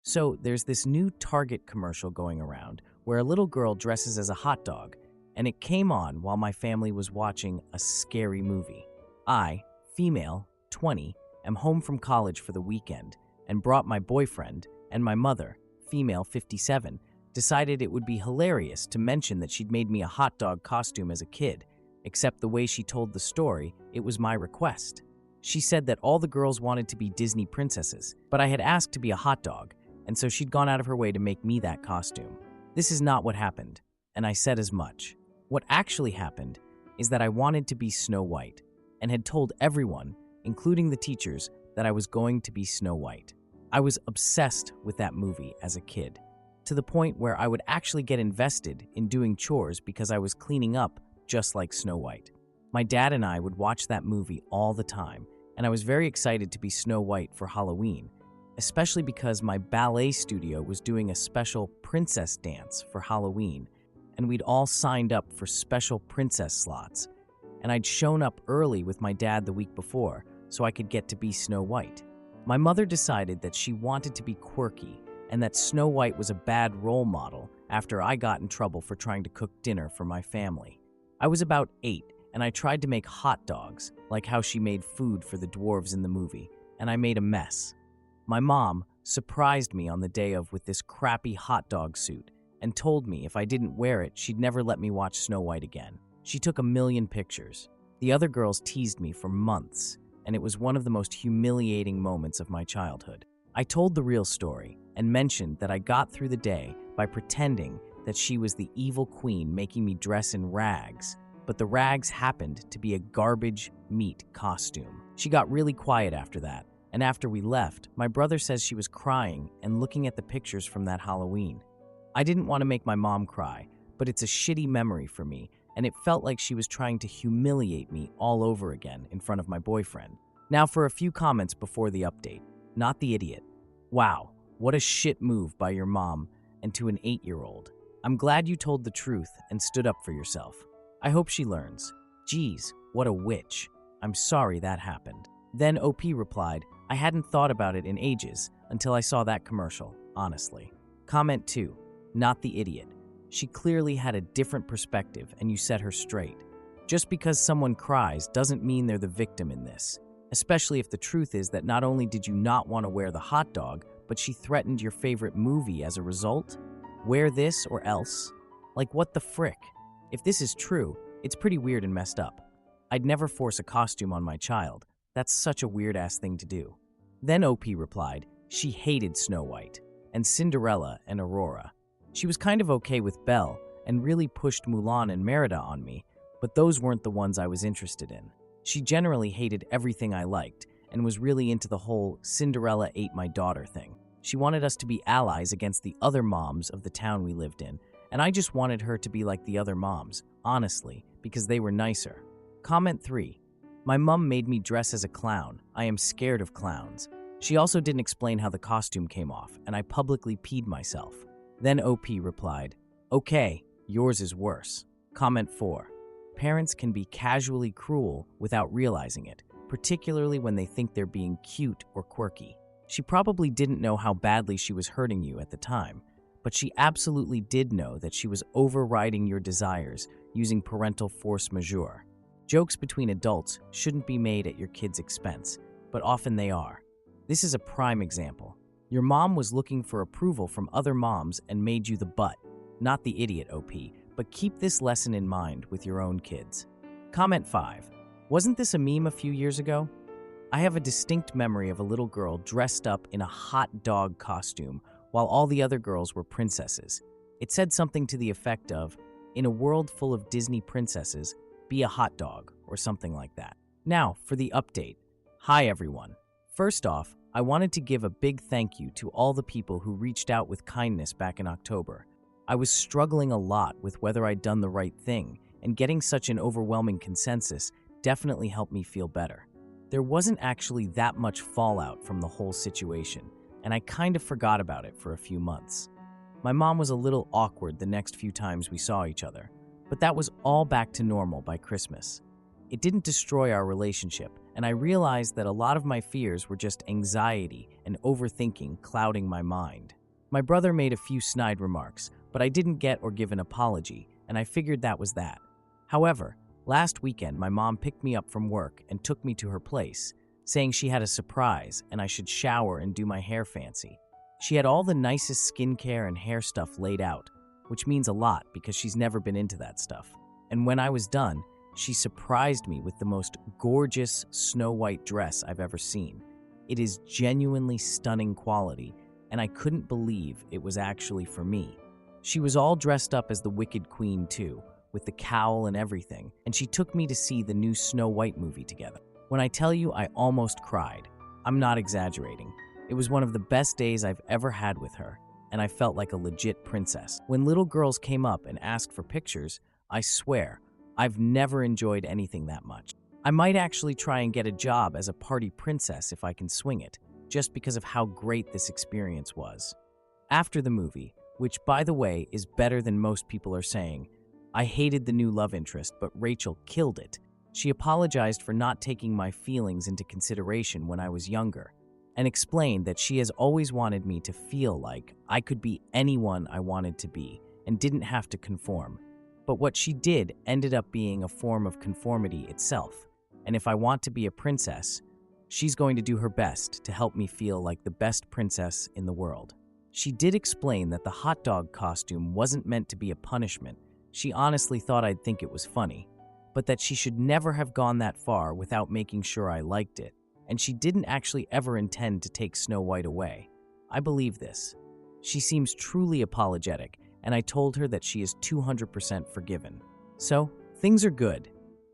So, there's this new Target commercial going around where a little girl dresses as a hot dog, and it came on while my family was watching a scary movie. I, female, 20, am home from college for the weekend and brought my boyfriend, and my mother, female, 57, decided it would be hilarious to mention that she'd made me a hot dog costume as a kid, except the way she told the story, it was my request. She said that all the girls wanted to be Disney princesses, but I had asked to be a hot dog, and so she'd gone out of her way to make me that costume. This is not what happened, and I said as much. What actually happened is that I wanted to be Snow White, and had told everyone, including the teachers, that I was going to be Snow White. I was obsessed with that movie as a kid, to the point where I would actually get invested in doing chores because I was cleaning up just like Snow White. My dad and I would watch that movie all the time, and I was very excited to be Snow White for Halloween, especially because my ballet studio was doing a special princess dance for Halloween, and we'd all signed up for special princess slots, and I'd shown up early with my dad the week before so I could get to be Snow White. My mother decided that she wanted to be quirky and that Snow White was a bad role model after I got in trouble for trying to cook dinner for my family. I was about 8, and I tried to make hot dogs, like how she made food for the dwarves in the movie, and I made a mess. My mom surprised me on the day of with this crappy hot dog suit and told me if I didn't wear it, she'd never let me watch Snow White again. She took a million pictures. The other girls teased me for months, and it was one of the most humiliating moments of my childhood. I told the real story and mentioned that I got through the day by pretending that she was the evil queen making me dress in rags, but the rags happened to be a garbage meat costume. She got really quiet after that. And after we left, my brother says she was crying and looking at the pictures from that Halloween. I didn't want to make my mom cry, but it's a shitty memory for me, and it felt like she was trying to humiliate me all over again in front of my boyfriend. Now for a few comments before the update. Not the idiot. Wow, what a shit move by your mom and to an 8-year-old. I'm glad you told the truth and stood up for yourself. I hope she learns. Geez, what a witch. I'm sorry that happened. Then OP replied, I hadn't thought about it in ages until I saw that commercial, honestly. Comment 2. Not the idiot. She clearly had a different perspective and you set her straight. Just because someone cries doesn't mean they're the victim in this, especially if the truth is that not only did you not want to wear the hot dog, but she threatened your favorite movie as a result? Wear this or else? Like what the frick? If this is true, it's pretty weird and messed up. I'd never force a costume on my child. That's such a weird-ass thing to do. Then OP replied, she hated Snow White, and Cinderella and Aurora. She was kind of okay with Belle, and really pushed Mulan and Merida on me, but those weren't the ones I was interested in. She generally hated everything I liked, and was really into the whole Cinderella ate my daughter thing. She wanted us to be allies against the other moms of the town we lived in, and I just wanted her to be like the other moms, honestly, because they were nicer. Comment 3. My mum made me dress as a clown. I am scared of clowns. She also didn't explain how the costume came off, and I publicly peed myself. Then OP replied, okay, yours is worse. Comment 4. Parents can be casually cruel without realizing it, particularly when they think they're being cute or quirky. She probably didn't know how badly she was hurting you at the time, but she absolutely did know that she was overriding your desires using parental force majeure. Jokes between adults shouldn't be made at your kid's expense, but often they are. This is a prime example. Your mom was looking for approval from other moms and made you the butt. Not the idiot, OP, but keep this lesson in mind with your own kids. Comment 5. Wasn't this a meme a few years ago? I have a distinct memory of a little girl dressed up in a hot dog costume while all the other girls were princesses. It said something to the effect of, in a world full of Disney princesses, be a hot dog, or something like that. Now, for the update. Hi, everyone. First off, I wanted to give a big thank you to all the people who reached out with kindness back in October. I was struggling a lot with whether I'd done the right thing, and getting such an overwhelming consensus definitely helped me feel better. There wasn't actually that much fallout from the whole situation, and I kind of forgot about it for a few months. My mom was a little awkward the next few times we saw each other, but that was all back to normal by Christmas. It didn't destroy our relationship, and I realized that a lot of my fears were just anxiety and and overthinking clouding my mind. My brother made a few snide remarks, but I didn't get or give an apology, and I figured that was that. However, last weekend my mom picked me up from work and took me to her place, saying she had a surprise and I should shower and do my hair fancy. She had all the nicest skincare and hair stuff laid out, which means a lot because she's never been into that stuff. And when I was done, she surprised me with the most gorgeous snow white dress I've ever seen. It is genuinely stunning quality, and I couldn't believe it was actually for me. She was all dressed up as the Wicked Queen too, with the cowl and everything, and she took me to see the new Snow White movie together. When I tell you I almost cried, I'm not exaggerating. It was one of the best days I've ever had with her, and I felt like a legit princess. When little girls came up and asked for pictures, I swear, I've never enjoyed anything that much. I might actually try and get a job as a party princess if I can swing it, just because of how great this experience was. After the movie, which by the way is better than most people are saying, I hated the new love interest, but Rachel killed it. She apologized for not taking my feelings into consideration when I was younger, and explained that she has always wanted me to feel like I could be anyone I wanted to be and didn't have to conform. But what she did ended up being a form of conformity itself, and if I want to be a princess, she's going to do her best to help me feel like the best princess in the world. She did explain that the hot dog costume wasn't meant to be a punishment. She honestly thought I'd think it was funny, but that she should never have gone that far without making sure I liked it, and she didn't actually ever intend to take Snow White away. I believe this. She seems truly apologetic, and I told her that she is 200% forgiven. So, things are good.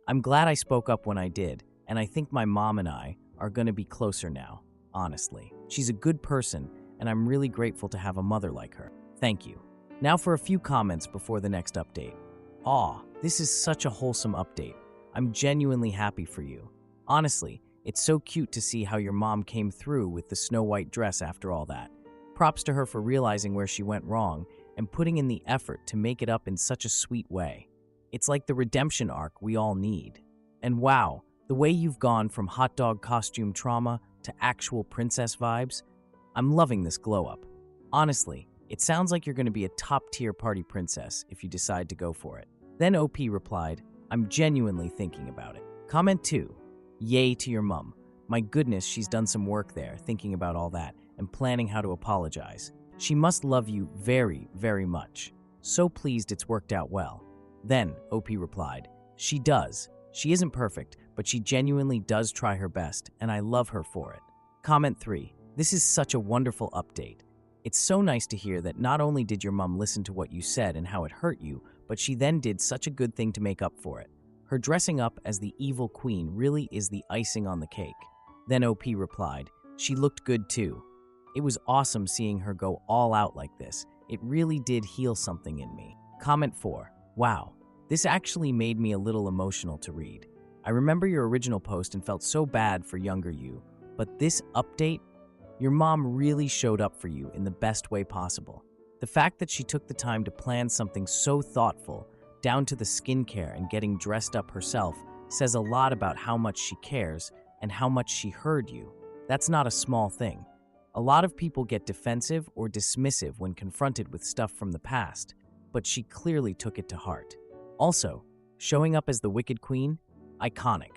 I'm glad I spoke up when I did, and I think my mom and I are going to be closer now, honestly. She's a good person, and I'm really grateful to have a mother like her. Thank you. Now for a few comments before the next update. Aw, this is such a wholesome update. I'm genuinely happy for you. Honestly, it's so cute to see how your mom came through with the Snow White dress after all that. Props to her for realizing where she went wrong and putting in the effort to make it up in such a sweet way. It's like the redemption arc we all need. And wow, the way you've gone from hot dog costume trauma to actual princess vibes, I'm loving this glow up. Honestly, it sounds like you're going to be a top-tier party princess if you decide to go for it. Then OP replied, I'm genuinely thinking about it. Comment 2. Yay to your mum. My goodness, she's done some work there, thinking about all that and planning how to apologize. She must love you very, very much. So pleased it's worked out well. Then OP replied, she does. She isn't perfect, but she genuinely does try her best, and I love her for it. Comment 3. This is such a wonderful update. It's so nice to hear that not only did your mom listen to what you said and how it hurt you, but she then did such a good thing to make up for it. Her dressing up as the evil queen really is the icing on the cake. Then OP replied, she looked good too. It was awesome seeing her go all out like this. It really did heal something in me. Comment 4. Wow, this actually made me a little emotional to read. I remember your original post and felt so bad for younger you, but this update, your mom really showed up for you in the best way possible. The fact that she took the time to plan something so thoughtful, down to the skincare and getting dressed up herself, says a lot about how much she cares and how much she heard you. That's not a small thing. A lot of people get defensive or dismissive when confronted with stuff from the past, but she clearly took it to heart. Also, showing up as the Wicked Queen? Iconic.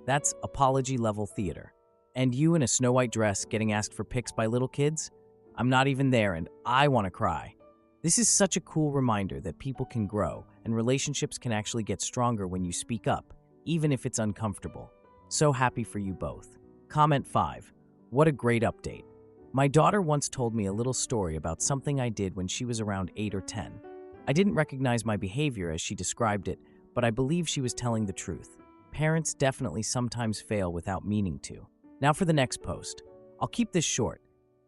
That's apology-level theater. And you in a Snow White dress getting asked for pics by little kids? I'm not even there and I want to cry. This is such a cool reminder that people can grow and relationships can actually get stronger when you speak up, even if it's uncomfortable. So happy for you both. Comment 5. What a great update. My daughter once told me a little story about something I did when she was around 8 or 10. I didn't recognize my behavior as she described it, but I believe she was telling the truth. Parents definitely sometimes fail without meaning to. Now for the next post. I'll keep this short.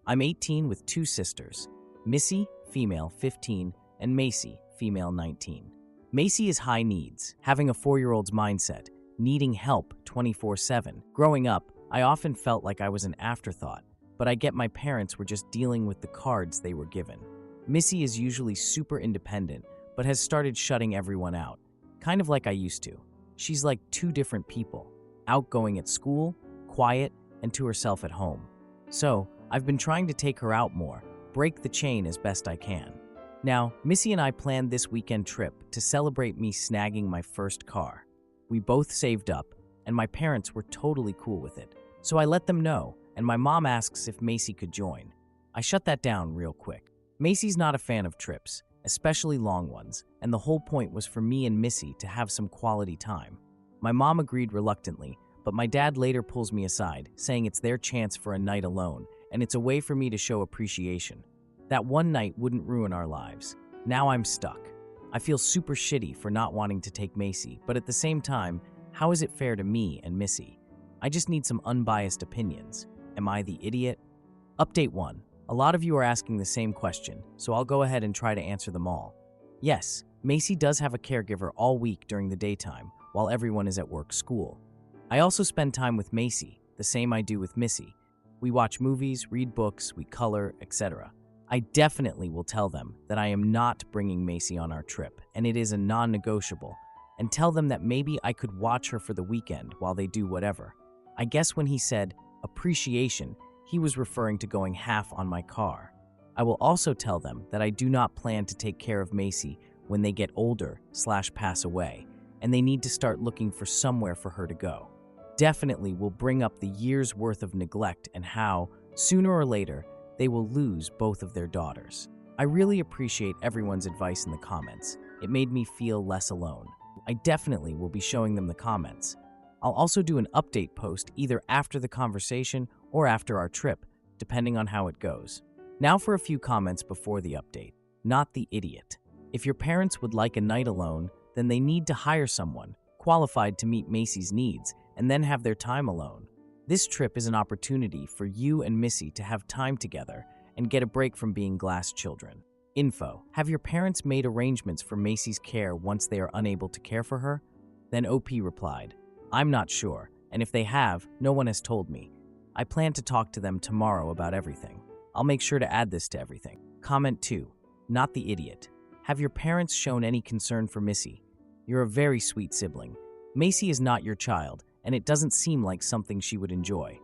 I'm 18 with 2 sisters, Missy, female, 15, and Macy, female, 19. Macy is high needs, having a 4-year-old's mindset, needing help 24/7. Growing up, I often felt like I was an afterthought, but I get my parents were just dealing with the cards they were given. Missy is usually super independent, but has started shutting everyone out, kind of like I used to. She's like 2 different people, outgoing at school, quiet, and to herself at home. So, I've been trying to take her out more, break the chain as best I can. Now, Missy and I planned this weekend trip to celebrate me snagging my first car. We both saved up, and my parents were totally cool with it. So I let them know, and my mom asks if Macy could join. I shut that down real quick. Macy's not a fan of trips, especially long ones, and the whole point was for me and Missy to have some quality time. My mom agreed reluctantly, but my dad later pulls me aside, saying it's their chance for a night alone, and it's a way for me to show appreciation. That one night wouldn't ruin our lives. Now I'm stuck. I feel super shitty for not wanting to take Macy, but at the same time, how is it fair to me and Missy? I just need some unbiased opinions. Am I the idiot? Update 1. A lot of you are asking the same question, so I'll go ahead and try to answer them all. Yes, Macy does have a caregiver all week during the daytime, while everyone is at work school. I also spend time with Macy, the same I do with Missy. We watch movies, read books, we color, etc. I definitely will tell them that I am not bringing Macy on our trip, and it is a non-negotiable, and tell them that maybe I could watch her for the weekend while they do whatever. I guess when he said appreciation, he was referring to going half on my car. I will also tell them that I do not plan to take care of Macy when they get older/pass away, and they need to start looking for somewhere for her to go. Definitely will bring up the year's worth of neglect and how, sooner or later, they will lose both of their daughters. I really appreciate everyone's advice in the comments. It made me feel less alone. I definitely will be showing them the comments. I'll also do an update post either after the conversation or after our trip, depending on how it goes. Now for a few comments before the update. Not the idiot. If your parents would like a night alone, then they need to hire someone qualified to meet Macy's needs and then have their time alone. This trip is an opportunity for you and Missy to have time together and get a break from being glass children. Info. Have your parents made arrangements for Macy's care once they are unable to care for her? Then OP replied, I'm not sure, and if they have, no one has told me. I plan to talk to them tomorrow about everything. I'll make sure to add this to everything. Comment 2. Not the idiot. Have your parents shown any concern for Missy? You're a very sweet sibling. Macy is not your child, and it doesn't seem like something she would enjoy.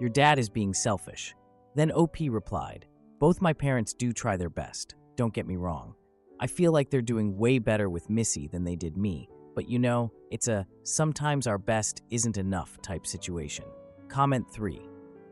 Your dad is being selfish. Then OP replied, both my parents do try their best, don't get me wrong. I feel like they're doing way better with Missy than they did me, but you know, it's a sometimes our best isn't enough type situation. Comment 3.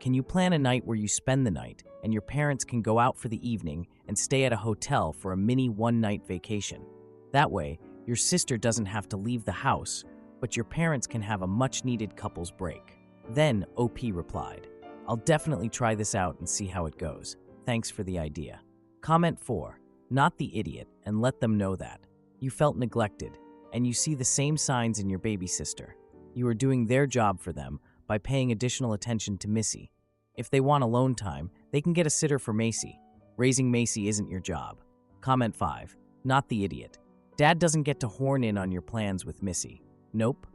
Can you plan a night where you spend the night and your parents can go out for the evening and stay at a hotel for a mini one-night vacation? That way, your sister doesn't have to leave the house, but your parents can have a much-needed couples break. Then OP replied, I'll definitely try this out and see how it goes. Thanks for the idea. Comment 4. Not the idiot, and let them know that. You felt neglected, and you see the same signs in your baby sister. You are doing their job for them by paying additional attention to Missy. If they want alone time, they can get a sitter for Macy. Raising Macy isn't your job. Comment 5. Not the idiot. Dad doesn't get to horn in on your plans with Missy. Nope.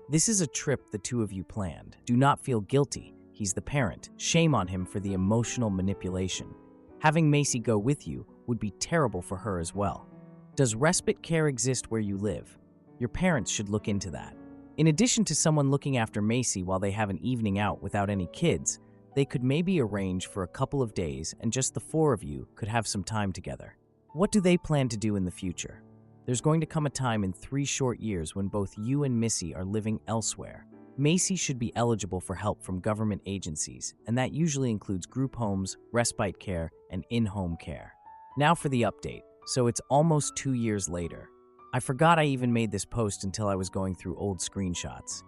This is a trip the two of you planned. Do not feel guilty. He's the parent. Shame on him for the emotional manipulation. Having Macy go with you would be terrible for her as well. Does respite care exist where you live? Your parents should look into that. In addition to someone looking after Macy while they have an evening out without any kids, they could maybe arrange for a couple of days and just the four of you could have some time together. What do they plan to do in the future? There's going to come a time in 3 short years when both you and Missy are living elsewhere. Macy should be eligible for help from government agencies, and that usually includes group homes, respite care, and in-home care. Now for the update. So it's almost 2 years later. I forgot I even made this post until I was going through old screenshots.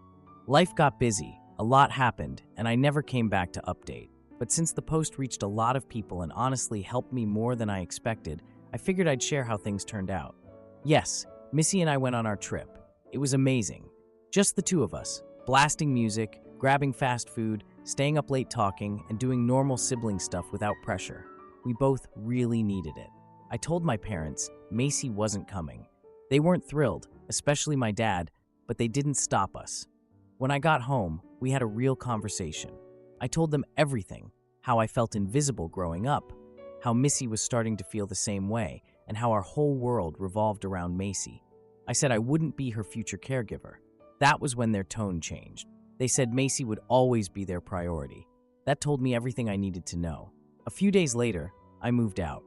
Life got busy, a lot happened, and I never came back to update. But since the post reached a lot of people and honestly helped me more than I expected, I figured I'd share how things turned out. Yes, Missy and I went on our trip. It was amazing. Just the two of us, blasting music, grabbing fast food, staying up late talking, and doing normal sibling stuff without pressure. We both really needed it. I told my parents Macy wasn't coming. They weren't thrilled, especially my dad, but they didn't stop us. When I got home, we had a real conversation. I told them everything, how I felt invisible growing up, how Missy was starting to feel the same way, and how our whole world revolved around Macy. I said I wouldn't be her future caregiver. That was when their tone changed. They said Macy would always be their priority. That told me everything I needed to know. A few days later, I moved out.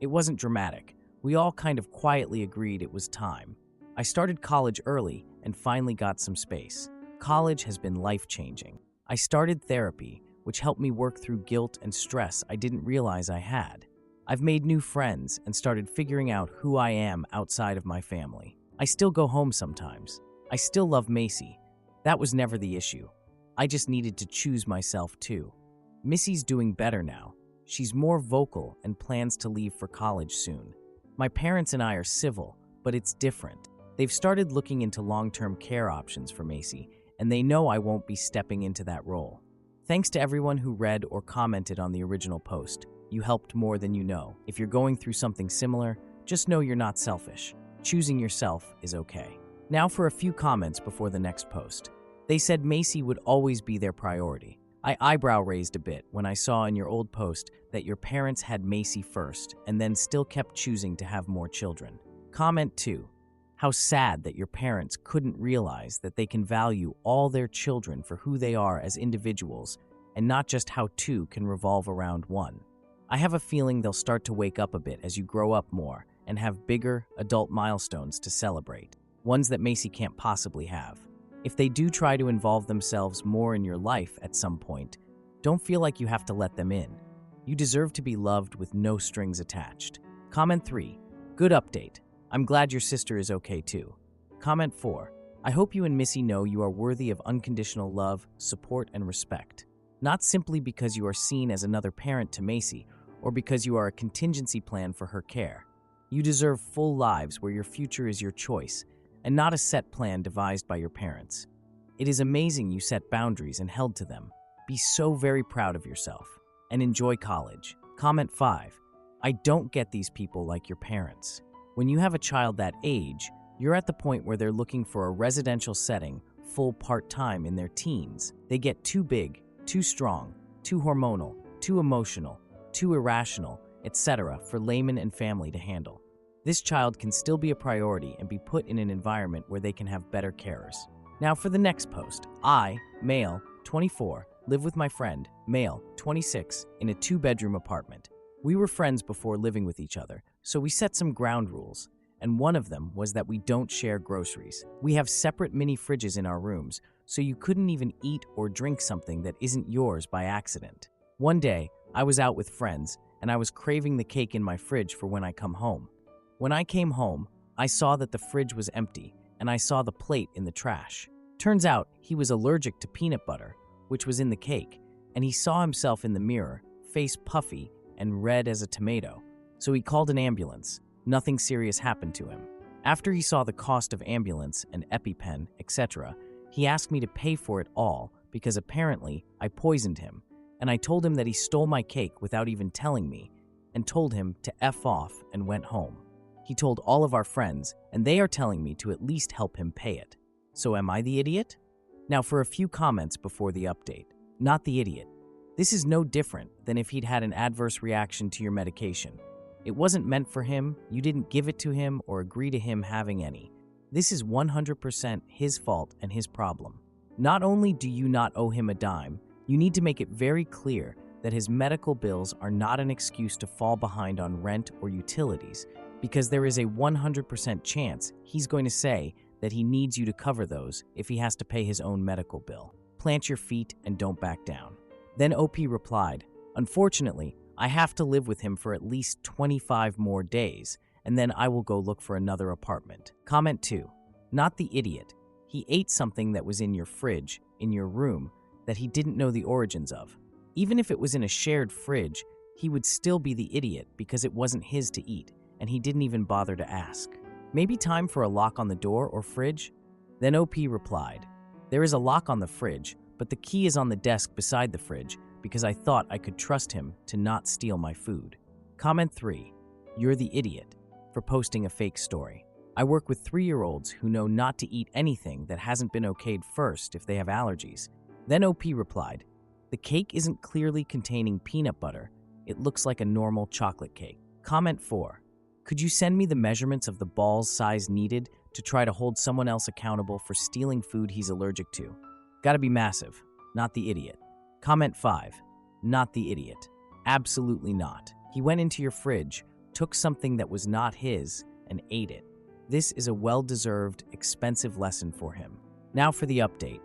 It wasn't dramatic. We all kind of quietly agreed it was time. I started college early and finally got some space. College has been life-changing. I started therapy, which helped me work through guilt and stress I didn't realize I had. I've made new friends and started figuring out who I am outside of my family. I still go home sometimes. I still love Macy. That was never the issue. I just needed to choose myself too. Missy's doing better now. She's more vocal and plans to leave for college soon. My parents and I are civil, but it's different. They've started looking into long-term care options for Macy, and they know I won't be stepping into that role. Thanks to everyone who read or commented on the original post. You helped more than you know. If you're going through something similar, just know you're not selfish. Choosing yourself is okay. Now for a few comments before the next post. They said Macy would always be their priority. I eyebrow raised a bit when I saw in your old post that your parents had Macy first and then still kept choosing to have more children. Comment 2. How sad that your parents couldn't realize that they can value all their children for who they are as individuals and not just how two can revolve around one. I have a feeling they'll start to wake up a bit as you grow up more and have bigger adult milestones to celebrate, ones that Macy can't possibly have. If they do try to involve themselves more in your life at some point, don't feel like you have to let them in. You deserve to be loved with no strings attached. Comment 3. Good update. I'm glad your sister is okay too. Comment 4. I hope you and Missy know you are worthy of unconditional love, support, and respect. Not simply because you are seen as another parent to Macy or because you are a contingency plan for her care. You deserve full lives where your future is your choice and not a set plan devised by your parents. It is amazing you set boundaries and held to them. Be so very proud of yourself and enjoy college. Comment 5. I don't get these people like your parents. When you have a child that age, you're at the point where they're looking for a residential setting, full part-time in their teens. They get too big, too strong, too hormonal, too emotional, too irrational, etc. for layman and family to handle. This child can still be a priority and be put in an environment where they can have better carers. Now for the next post. I, male, 24, live with my friend, male, 26, in a 2-bedroom apartment. We were friends before living with each other, so we set some ground rules, and one of them was that we don't share groceries. We have separate mini fridges in our rooms, so you couldn't even eat or drink something that isn't yours by accident. One day, I was out with friends, and I was craving the cake in my fridge for when I come home. When I came home, I saw that the fridge was empty, and I saw the plate in the trash. Turns out, he was allergic to peanut butter, which was in the cake, and he saw himself in the mirror, face puffy and red as a tomato. So he called an ambulance. Nothing serious happened to him. After he saw the cost of ambulance and EpiPen, etc., he asked me to pay for it all because apparently I poisoned him, and I told him that he stole my cake without even telling me, and told him to F off and went home. He told all of our friends, and they are telling me to at least help him pay it. So am I the idiot? Now for a few comments before the update. Not the idiot. This is no different than if he'd had an adverse reaction to your medication. It wasn't meant for him, you didn't give it to him or agree to him having any. This is 100% his fault and his problem. Not only do you not owe him a dime, you need to make it very clear that his medical bills are not an excuse to fall behind on rent or utilities, because there is a 100% chance he's going to say that he needs you to cover those if he has to pay his own medical bill. Plant your feet and don't back down. Then OP replied, unfortunately, I have to live with him for at least 25 more days, and then I will go look for another apartment. Comment 2. Not the idiot. He ate something that was in your fridge, in your room, that he didn't know the origins of. Even if it was in a shared fridge, he would still be the idiot because it wasn't his to eat, and he didn't even bother to ask. Maybe time for a lock on the door or fridge? Then OP replied, there is a lock on the fridge, but the key is on the desk beside the fridge because I thought I could trust him to not steal my food. Comment 3. You're the idiot for posting a fake story. I work with 3-year-olds who know not to eat anything that hasn't been okayed first if they have allergies. Then OP replied, the cake isn't clearly containing peanut butter. It looks like a normal chocolate cake. Comment 4. Could you send me the measurements of the balls size needed to try to hold someone else accountable for stealing food he's allergic to? Gotta be massive, not the idiot. Comment 5. Not the idiot. Absolutely not. He went into your fridge, took something that was not his, and ate it. This is a well-deserved, expensive lesson for him. Now for the update.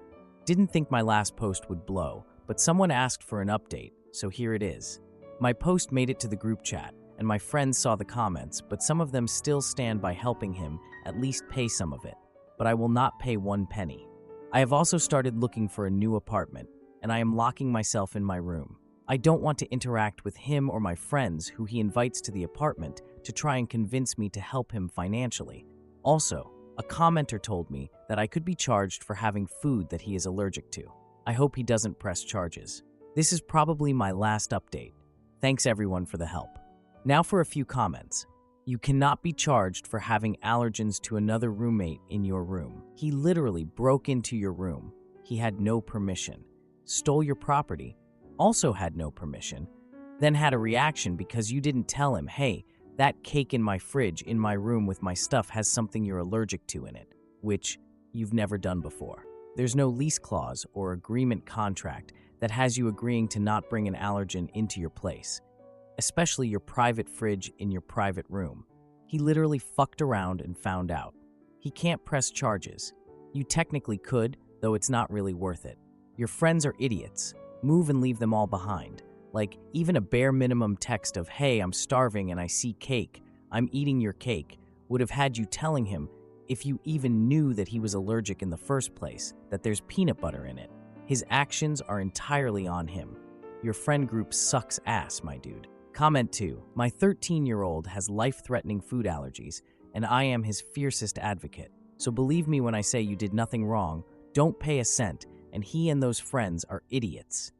Didn't think my last post would blow, but someone asked for an update, so here it is. My post made it to the group chat, and my friends saw the comments, but some of them still stand by helping him at least pay some of it. But I will not pay 1 penny. I have also started looking for a new apartment, and I am locking myself in my room. I don't want to interact with him or my friends who he invites to the apartment to try and convince me to help him financially. Also, a commenter told me that I could be charged for having food that he is allergic to. I hope he doesn't press charges. This is probably my last update. Thanks everyone for the help. Now for a few comments. You cannot be charged for having allergens to another roommate in your room. He literally broke into your room. He had no permission. Stole your property. Also had no permission. Then had a reaction because you didn't tell him, hey, that cake in my fridge in my room with my stuff has something you're allergic to in it, which you've never done before. There's no lease clause or agreement contract that has you agreeing to not bring an allergen into your place, especially your private fridge in your private room. He literally fucked around and found out. He can't press charges. You technically could, though it's not really worth it. Your friends are idiots. Move and leave them all behind. Like, even a bare minimum text of, hey, I'm starving and I see cake, I'm eating your cake, would have had you telling him, if you even knew that he was allergic in the first place, that there's peanut butter in it. His actions are entirely on him. Your friend group sucks ass, my dude. Comment 2. My 13-year-old has life-threatening food allergies, and I am his fiercest advocate. So believe me when I say you did nothing wrong, don't pay a cent, and he and those friends are idiots.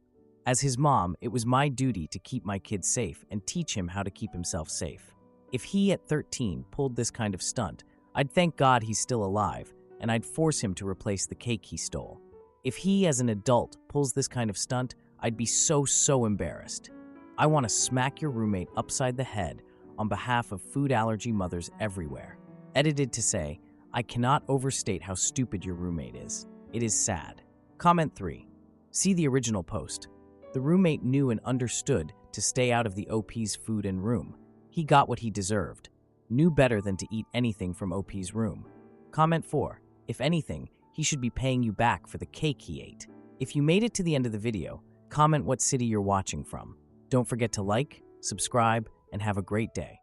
As his mom, it was my duty to keep my kid safe and teach him how to keep himself safe. If he at 13 pulled this kind of stunt, I'd thank God he's still alive, and I'd force him to replace the cake he stole. If he, as an adult, pulls this kind of stunt, I'd be so embarrassed. I want to smack your roommate upside the head on behalf of food allergy mothers everywhere. Edited to say, I cannot overstate how stupid your roommate is. It is sad. Comment 3. See the original post. The roommate knew and understood to stay out of the OP's food and room. He got what he deserved. Knew better than to eat anything from OP's room. Comment 4. If anything, he should be paying you back for the cake he ate. If you made it to the end of the video, comment what city you're watching from. Don't forget to like, subscribe, and have a great day.